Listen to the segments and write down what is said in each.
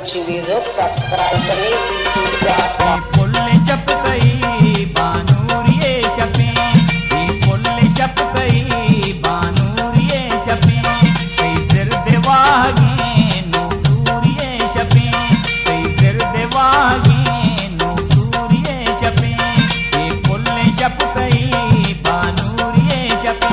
रुचि music subscribe करें। Full चप गई बानूरिये चपे, फुल चप गई बानूरिये चपे, कई सिर देवागे नूरिये चपे, कई सिर देवागे नूरिये चपे, फुल चप गई बानूरिये चपे।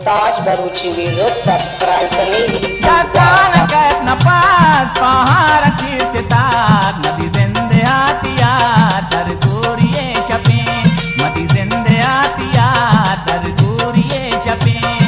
ताज बरूची म्यूजिक सब्सक्राइब करें। मदी जिंदे आतिया दर गोरिये छपे, मदी जिंदे आतिया दर गोरिये छपे।